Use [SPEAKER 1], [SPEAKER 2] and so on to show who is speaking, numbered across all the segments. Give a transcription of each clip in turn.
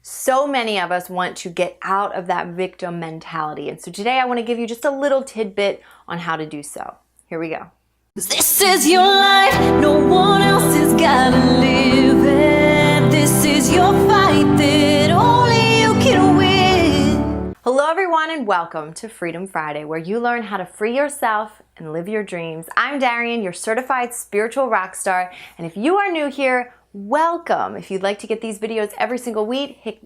[SPEAKER 1] So many of us want to get out of that victim mentality. And so today I want to give you just a little tidbit on how to do so. Here we go.
[SPEAKER 2] This is your life, no one else has gotta live it. This is your fight that only you can win.
[SPEAKER 1] Hello everyone and welcome to Freedom Friday, where you learn how to free yourself and live your dreams. I'm Darienne, your certified spiritual rock star, and if you are new here, welcome. If you'd like to get these videos every single week, hit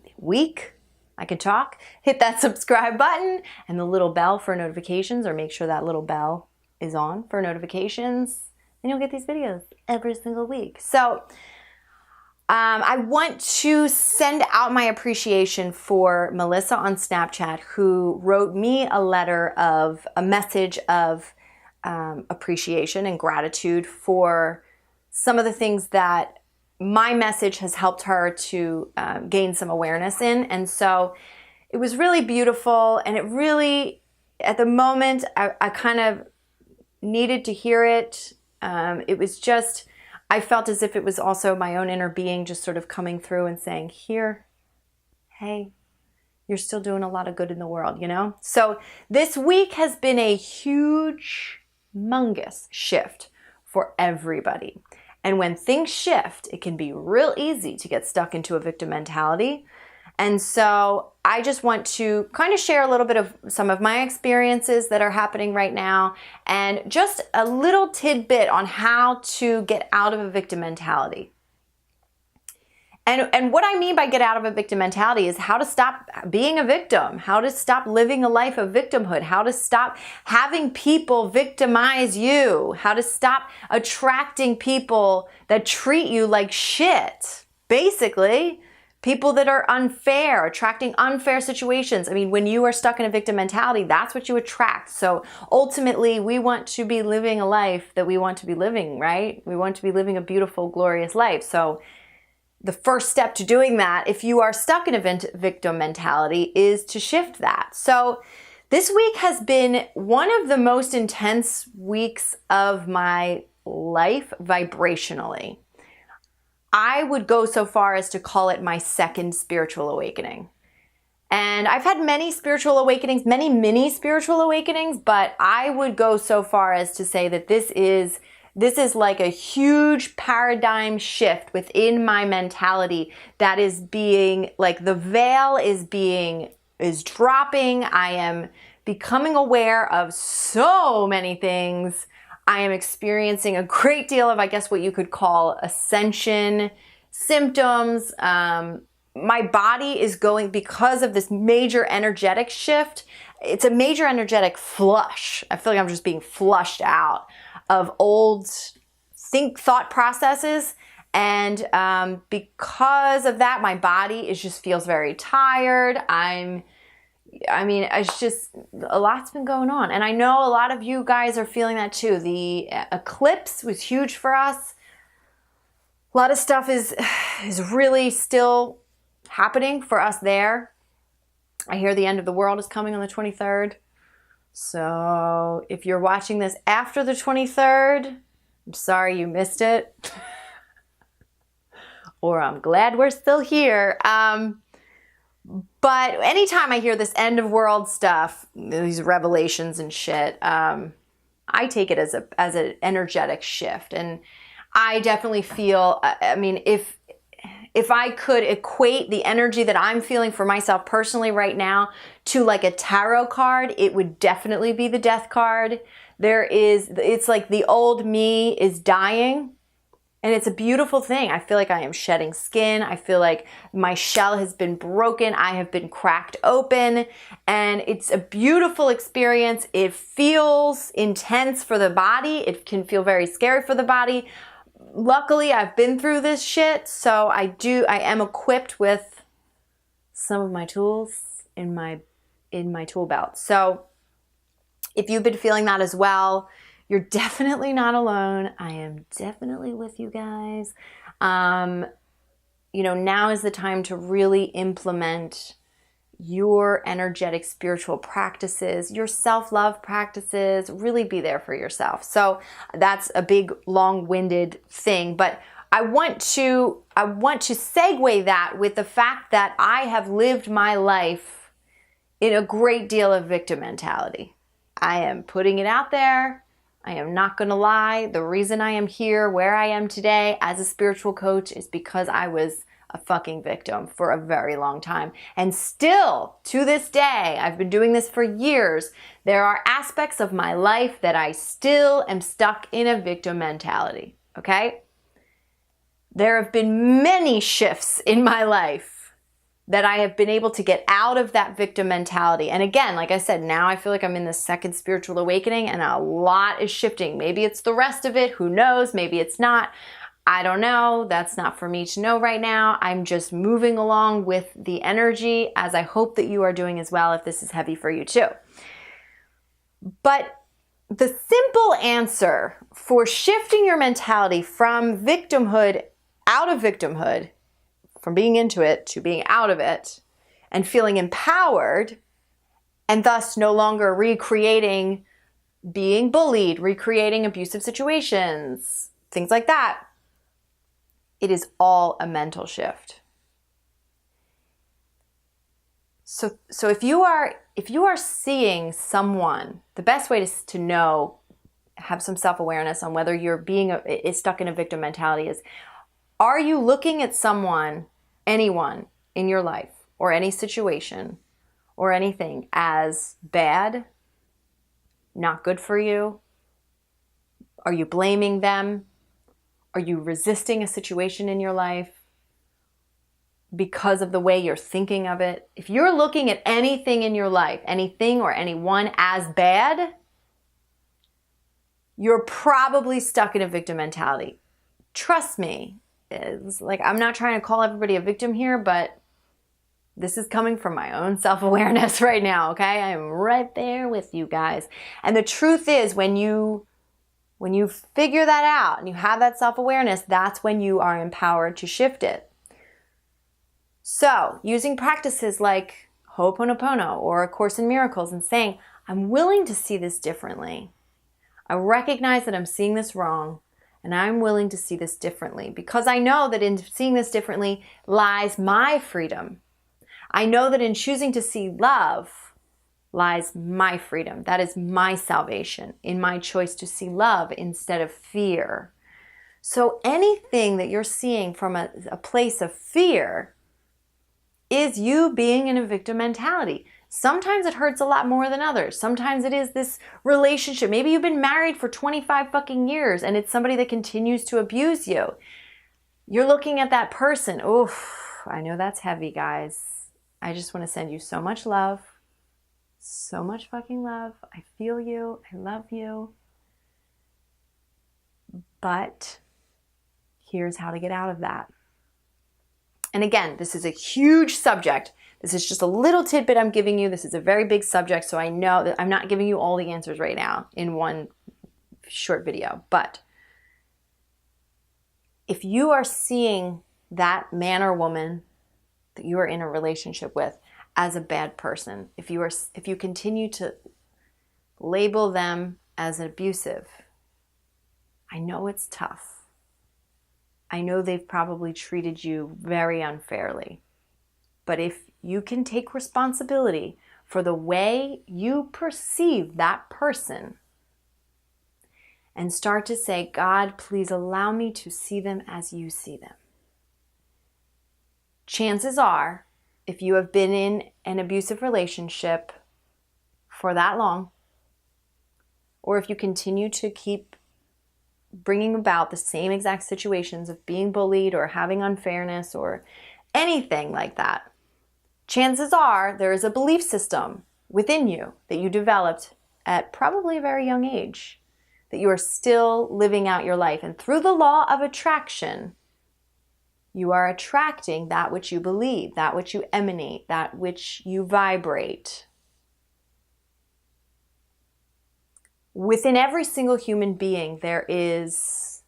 [SPEAKER 1] that subscribe button and the little bell for notifications, or make sure that little bell is on for notifications, and you'll get these videos every single week. So I want to send out my appreciation for Melissa on Snapchat, who wrote me a message of appreciation and gratitude for some of the things that my message has helped her to gain some awareness in. And so it was really beautiful, and it really, at the moment, I kind of needed to hear it. It was just, I felt as if it was also my own inner being just sort of coming through and saying, here, hey, you're still doing a lot of good in the world, you know? So this week has been a huge, humongous shift for everybody. And when things shift, it can be real easy to get stuck into a victim mentality. And so I just want to kind of share a little bit of some of my experiences that are happening right now, and just a little tidbit on how to get out of a victim mentality. And what I mean by get out of a victim mentality is how to stop being a victim, how to stop living a life of victimhood, how to stop having people victimize you, how to stop attracting people that treat you like shit. Basically, people that are unfair, attracting unfair situations. I mean, when you are stuck in a victim mentality, that's what you attract. So ultimately, we want to be living a life that we want to be living, right? We want to be living a beautiful, glorious life. So the first step to doing that, if you are stuck in a victim mentality, is to shift that. So this week has been one of the most intense weeks of my life vibrationally. I would go so far as to call it my second spiritual awakening. And I've had many spiritual awakenings, many mini spiritual awakenings, but I would go so far as to say that this is like a huge paradigm shift within my mentality that is being, like, the veil is dropping. I am becoming aware of so many things. I am experiencing a great deal of, I guess, what you could call ascension symptoms. My body is going, because of this major energetic shift, it's a major energetic flush. I feel like I'm just being flushed out of old thought processes. And because of that, my body just feels very tired. It's just, a lot's been going on. And I know a lot of you guys are feeling that too. The eclipse was huge for us. A lot of stuff is really still happening for us there. I hear the end of the world is coming on the 23rd. So if you're watching this after the 23rd, I'm sorry you missed it. Or I'm glad we're still here. But anytime I hear this end of world stuff, these revelations and shit, I take it as an energetic shift. And I definitely feel, if I could equate the energy that I'm feeling for myself personally right now to like a tarot card, it would definitely be the death card. It's like the old me is dying. And it's a beautiful thing. I feel like I am shedding skin. I feel like my shell has been broken. I have been cracked open. And it's a beautiful experience. It feels intense for the body. It can feel very scary for the body. Luckily, I've been through this shit, so I am equipped with some of my tools in my tool belt. So if you've been feeling that as well, you're definitely not alone. I am definitely with you guys. Now is the time to really implement your energetic spiritual practices, your self-love practices, really be there for yourself. So that's a big, long-winded thing, but I want to segue that with the fact that I have lived my life in a great deal of victim mentality. I am putting it out there. I am not going to lie. The reason I am here where I am today as a spiritual coach is because I was a fucking victim for a very long time. And still, to this day, I've been doing this for years, there are aspects of my life that I still am stuck in a victim mentality, okay? There have been many shifts in my life that I have been able to get out of that victim mentality. And again, like I said, now I feel like I'm in the second spiritual awakening and a lot is shifting. Maybe it's the rest of it. Who knows? Maybe it's not. I don't know. That's not for me to know right now. I'm just moving along with the energy, as I hope that you are doing as well, if this is heavy for you too. But the simple answer for shifting your mentality from victimhood, out of victimhood, from being into it to being out of it, and feeling empowered, and thus no longer recreating being bullied, recreating abusive situations, things like that, it is all a mental shift. So if you are seeing someone, the best way to know, have some self-awareness on whether you're is stuck in a victim mentality is, are you looking at someone, anyone in your life or any situation or anything as bad, not good for you? Are you blaming them? Are you resisting a situation in your life because of the way you're thinking of it? If you're looking at anything in your life, anything or anyone as bad, you're probably stuck in a victim mentality. Trust me. It's like, I'm not trying to call everybody a victim here, but this is coming from my own self-awareness right now, okay? I am right there with you guys. And the truth is, when you figure that out and you have that self-awareness, that's when you are empowered to shift it. So, using practices like Ho'oponopono or A Course in Miracles and saying, I'm willing to see this differently. I recognize that I'm seeing this wrong, and I'm willing to see this differently because I know that in seeing this differently lies my freedom. I know that in choosing to see love lies my freedom. That is my salvation in my choice to see love instead of fear. So anything that you're seeing from a place of fear is you being in a victim mentality. Sometimes it hurts a lot more than others. Sometimes it is this relationship. Maybe you've been married for 25 fucking years and it's somebody that continues to abuse you. You're looking at that person. Oof, I know that's heavy, guys. I just want to send you so much love. So much fucking love. I feel you. I love you. But here's how to get out of that. And again, this is a huge subject. This is just a little tidbit I'm giving you. This is a very big subject, so I know that I'm not giving you all the answers right now in one short video. But if you are seeing that man or woman that you are in a relationship with as a bad person, if you continue to label them as abusive, I know it's tough. I know they've probably treated you very unfairly. But if you can take responsibility for the way you perceive that person and start to say, God, please allow me to see them as you see them. Chances are, if you have been in an abusive relationship for that long, or if you continue to keep bringing about the same exact situations of being bullied or having unfairness or anything like that, chances are there is a belief system within you that you developed at probably a very young age, that you are still living out your life. And through the law of attraction, you are attracting that which you believe, that which you emanate, that which you vibrate. Within every single human being, there is,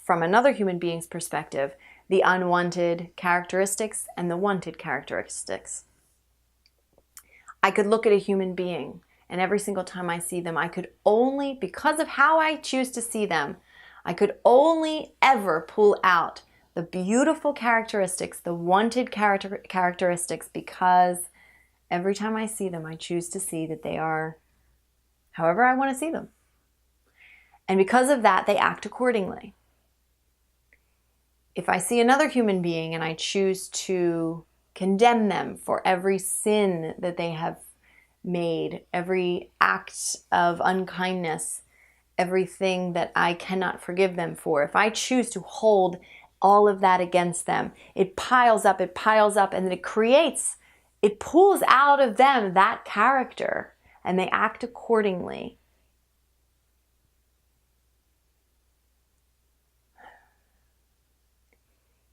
[SPEAKER 1] from another human being's perspective, the unwanted characteristics and the wanted characteristics. I could look at a human being, and every single time I see them, I could only, because of how I choose to see them, I could only ever pull out the beautiful characteristics, the wanted characteristics, because every time I see them, I choose to see that they are however I want to see them. And because of that, they act accordingly. If I see another human being and I choose to condemn them for every sin that they have made, every act of unkindness, everything that I cannot forgive them for, if I choose to hold all of that against them, it piles up, and then it pulls out of them that character, and they act accordingly.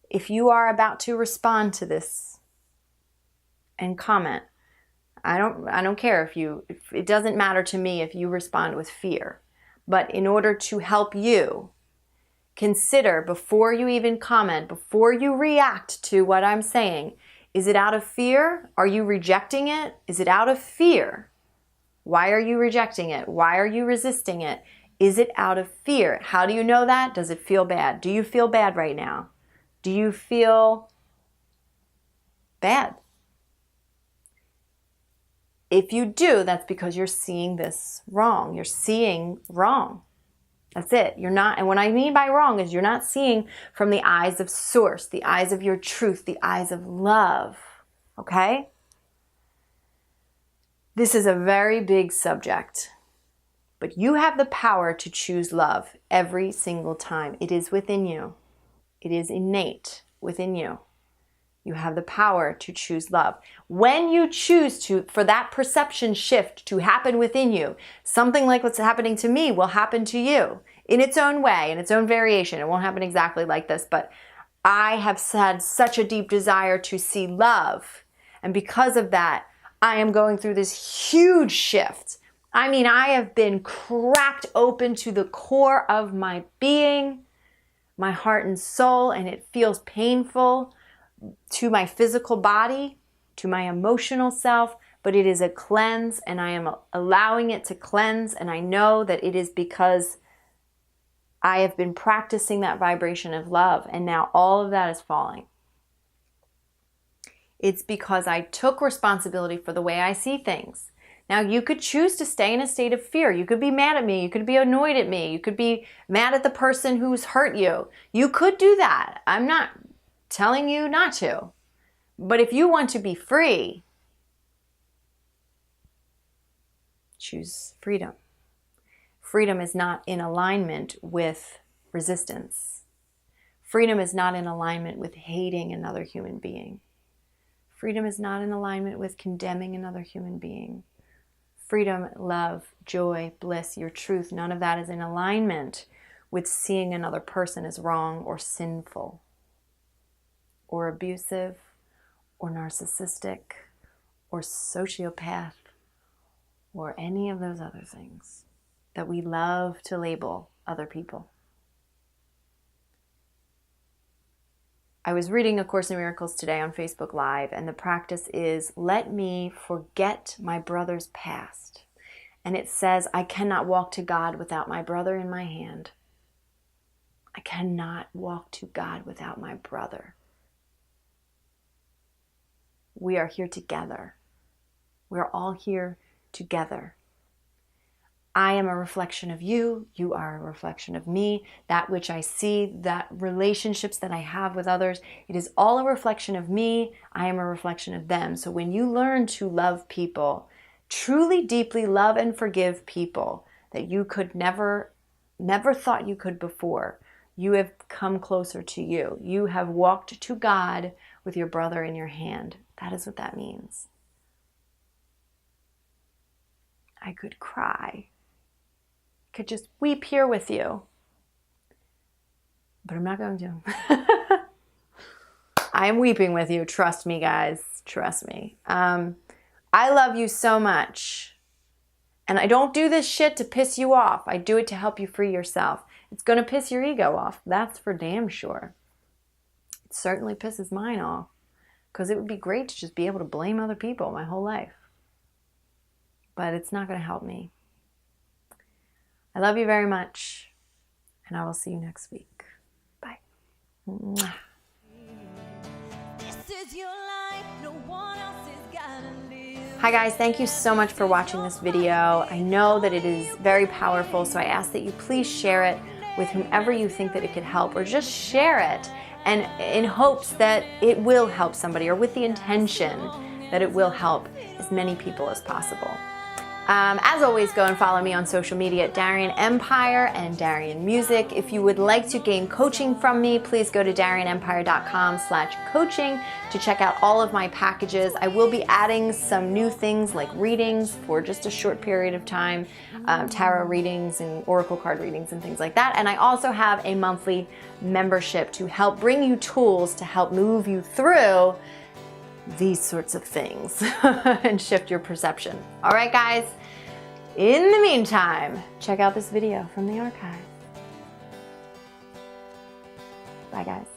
[SPEAKER 1] If you are about to respond to this and comment, I don't care if it doesn't matter to me if you respond with fear. But in order to help you, consider before you even comment, before you react to what I'm saying, is it out of fear? Are you rejecting it? Is it out of fear? Why are you rejecting it? Why are you resisting it? Is it out of fear? How do you know that? Does it feel bad? Do you feel bad right now? Do you feel bad? If you do, that's because you're seeing this wrong. You're seeing wrong. That's it. You're not, and what I mean by wrong is you're not seeing from the eyes of source, the eyes of your truth, the eyes of love. Okay? This is a very big subject, but you have the power to choose love every single time. It is within you. It is innate within you. You have the power to choose love. When you choose for that perception shift to happen within you, something like what's happening to me will happen to you in its own way, in its own variation. It won't happen exactly like this, but I have had such a deep desire to see love. And because of that, I am going through this huge shift. I mean, I have been cracked open to the core of my being, my heart and soul, and it feels painful to my physical body, to my emotional self, but it is a cleanse, and I am allowing it to cleanse, and I know that it is because I have been practicing that vibration of love, and now all of that is falling. It's because I took responsibility for the way I see things. Now, you could choose to stay in a state of fear. You could be mad at me. You could be annoyed at me. You could be mad at the person who's hurt you. You could do that. I'm not telling you not to. But if you want to be free, choose freedom. Freedom is not in alignment with resistance. Freedom is not in alignment with hating another human being. Freedom is not in alignment with condemning another human being. Freedom, love, joy, bliss, your truth, none of that is in alignment with seeing another person as wrong or sinful or abusive or narcissistic or sociopath or any of those other things that we love to label other people. I was reading A Course in Miracles today on Facebook Live, and the practice is, let me forget my brother's past. And it says, I cannot walk to God without my brother in my hand. I cannot walk to God without my brother. We are here together. We're all here together. I am a reflection of you. You are a reflection of me. That which I see, that relationships that I have with others, it is all a reflection of me. I am a reflection of them. So when you learn to love people, truly deeply love and forgive people that you could never thought you could before, you have come closer to you. You have walked to God with your brother in your hand. That is what that means. I could cry. Could just weep here with you. But I'm not going to. I am weeping with you. Trust me, guys. Trust me. I love you so much. And I don't do this shit to piss you off. I do it to help you free yourself. It's going to piss your ego off. That's for damn sure. It certainly pisses mine off. Because it would be great to just be able to blame other people my whole life. But it's not going to help me. I love you very much. and I will see you next week. Bye. Mwah.
[SPEAKER 2] This is your life, no one else is gotta live.
[SPEAKER 1] Hi guys, thank you so much for watching this video. I know that it is very powerful, so I ask that you please share it with whomever you think that it could help, or just share it and in hopes that it will help somebody, or with the intention that it will help as many people as possible. As always, go and follow me on social media at Darienne Empire and Darienne Music. If you would like to gain coaching from me, please go to DarienneEmpire.com/coaching to check out all of my packages. I will be adding some new things like readings for just a short period of time, tarot readings and oracle card readings and things like that. And I also have a monthly membership to help bring you tools to help move you through these sorts of things and shift your perception. All right, guys. In the meantime, check out this video from the archive. Bye, guys.